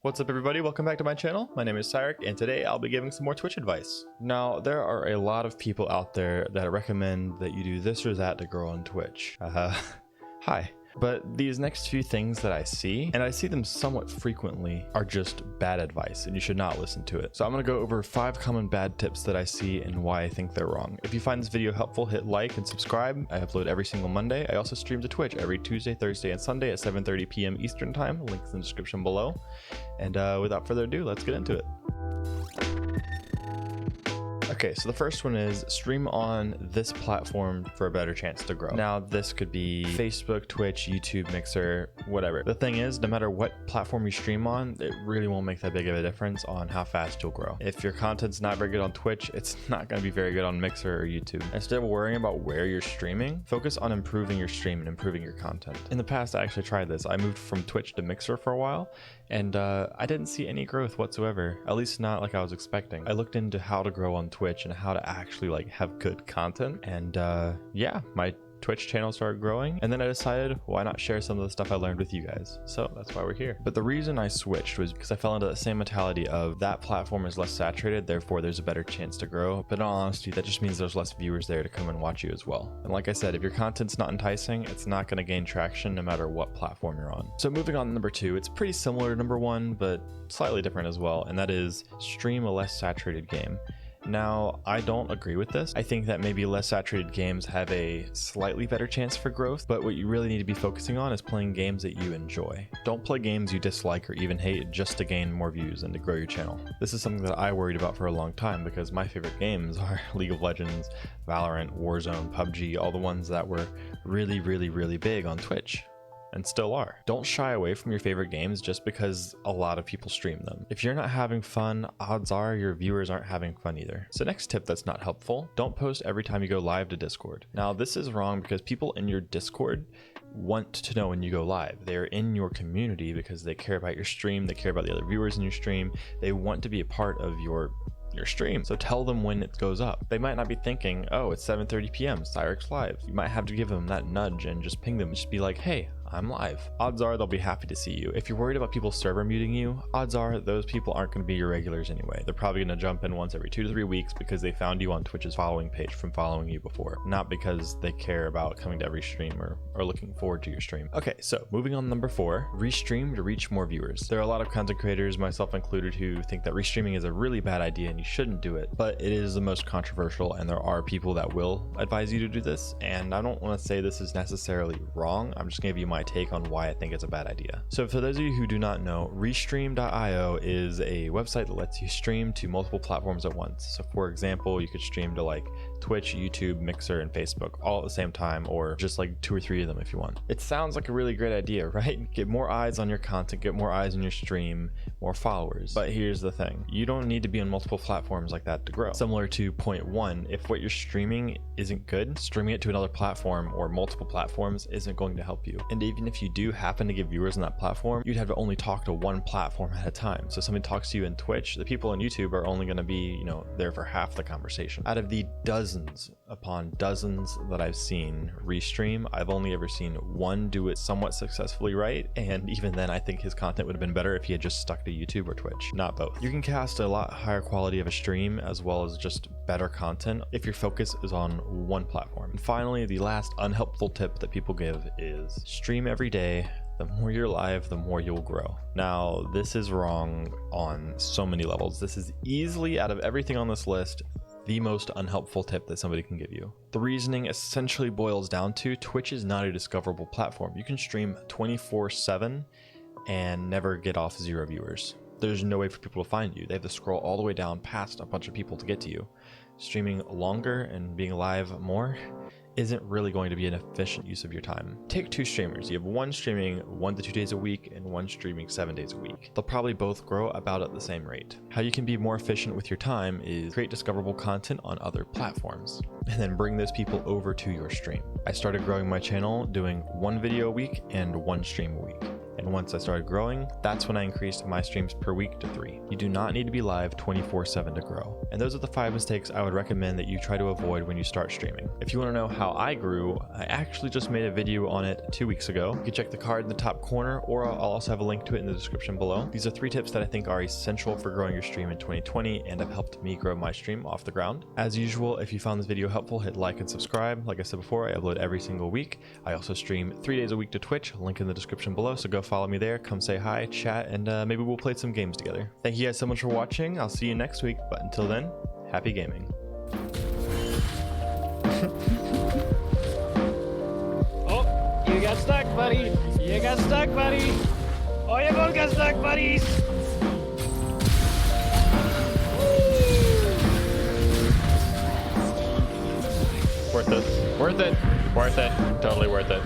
What's up everybody, welcome back to my channel. My name is Cyrek and today I'll be giving some more Twitch advice. Now there are a lot of people out there that recommend that you do this or that to grow on Twitch. Hi. But these next few things that I see, and I see them somewhat frequently, are just bad advice and you should not listen to it. So I'm going to go over 5 common bad tips that I see and why I think they're wrong. If you find this video helpful, hit like and subscribe. I upload every single Monday. I also stream to Twitch every Tuesday, Thursday, and Sunday at 7:30 p.m. Eastern time. Links in the description below. And without further ado, let's get into it. Okay, so the first one is stream on this platform for a better chance to grow. Now, this could be Facebook, Twitch, YouTube, Mixer, whatever. The thing is, no matter what platform you stream on, it really won't make that big of a difference on how fast you'll grow. If your content's not very good on Twitch, it's not going to be very good on Mixer or YouTube. Instead of worrying about where you're streaming, focus on improving your stream and improving your content. In the past, I actually tried this. I moved from Twitch to Mixer for a while, and I didn't see any growth whatsoever, at least not like I was expecting. I looked into how to grow on Twitch and how to actually have good content, and yeah, my Twitch channel started growing, and then I decided why not share some of the stuff I learned with you guys. So that's why we're here. But the reason I switched was because I fell into the same mentality of that platform is less saturated, therefore there's a better chance to grow. But in all honesty, that just means there's less viewers there to come and watch you as well. And like I said, if your content's not enticing, it's not going to gain traction no matter what platform you're on. So moving on to number 2, it's pretty similar to number 1 but slightly different as well, and that is stream a less saturated game. Now, I don't agree with this. I think that maybe less saturated games have a slightly better chance for growth, but what you really need to be focusing on is playing games that you enjoy. Don't play games you dislike or even hate just to gain more views and to grow your channel. This is something that I worried about for a long time because my favorite games are League of Legends, Valorant, Warzone, PUBG, all the ones that were really big on Twitch. And still are. Don't shy away from your favorite games just because a lot of people stream them. If you're not having fun, odds are your viewers aren't having fun either. So next tip that's not helpful, don't post every time you go live to Discord. Now this is wrong because people in your Discord want to know when you go live. They're in your community because they care about your stream, they care about the other viewers in your stream, they want to be a part of your stream. So tell them when it goes up. They might not be thinking, oh, it's 7:30 p.m. Cyrek's live. You might have to give them that nudge and just ping them. Just be like, hey, I'm live. Odds are they'll be happy to see you. If you're worried about people server muting you, odds are those people aren't going to be your regulars anyway. They're probably going to jump in once every 2 to 3 weeks because they found you on Twitch's following page from following you before, not because they care about coming to every stream or looking forward to your stream. Okay, so moving on to number 4, restream to reach more viewers. There are a lot of content creators, myself included, who think that restreaming is a really bad idea and you shouldn't do it, but it is the most controversial and there are people that will advise you to do this, and I don't want to say this is necessarily wrong. I'm just going to give you my take on why I think it's a bad idea. So for those of you who do not know, Restream.io is a website that lets you stream to multiple platforms at once. So for example, you could stream to like Twitch, YouTube, Mixer, and Facebook all at the same time, or just like 2 or 3 of them if you want. It sounds like a really great idea, right? Get more eyes on your content, get more eyes on your stream, more followers. But here's the thing, you don't need to be on multiple platforms like that to grow. Similar to point 1, if what you're streaming isn't good, streaming it to another platform or multiple platforms isn't going to help you. And even if you do happen to get viewers on that platform, you'd have to only talk to one platform at a time. So somebody talks to you in Twitch, the people on YouTube are only going to be, there for half the conversation. Out of the dozens upon dozens that I've seen restream, I've only ever seen one do it somewhat successfully right, and even then I think his content would have been better if he had just stuck to YouTube or Twitch, not both. You can cast a lot higher quality of a stream as well as just better content if your focus is on one platform. And finally, the last unhelpful tip that people give is stream every day. The more you're live, the more you'll grow. Now, this is wrong on so many levels. This is easily, out of everything on this list, the most unhelpful tip that somebody can give you. The reasoning essentially boils down to Twitch is not a discoverable platform. You can stream 24/7 and never get off 0 viewers. There's no way for people to find you. They have to scroll all the way down past a bunch of people to get to you. Streaming longer and being live more isn't really going to be an efficient use of your time. Take 2 streamers. You have one streaming 1 to 2 days a week and one streaming 7 days a week. They'll probably both grow about at the same rate. How you can be more efficient with your time is create discoverable content on other platforms and then bring those people over to your stream. I started growing my channel doing 1 video a week and 1 stream a week. And once I started growing, that's when I increased my streams per week to 3. You do not need to be live 24/7 to grow. And those are the 5 mistakes I would recommend that you try to avoid when you start streaming. If you want to know how I grew, I actually just made a video on it 2 weeks ago. You can check the card in the top corner, or I'll also have a link to it in the description below. These are 3 tips that I think are essential for growing your stream in 2020 and have helped me grow my stream off the ground. As usual, if you found this video helpful, hit like and subscribe. Like I said before, I upload every single week. I also stream 3 days a week to Twitch, link in the description below, so go follow me there, come say hi, chat, and maybe we'll play some games together. Thank you guys so much for watching. I'll see you next week, but until then, happy gaming. Oh, you got stuck, buddy. You got stuck, buddy. Oh, you both got stuck, buddies. Worth it. Worth it. Worth it. Totally worth it.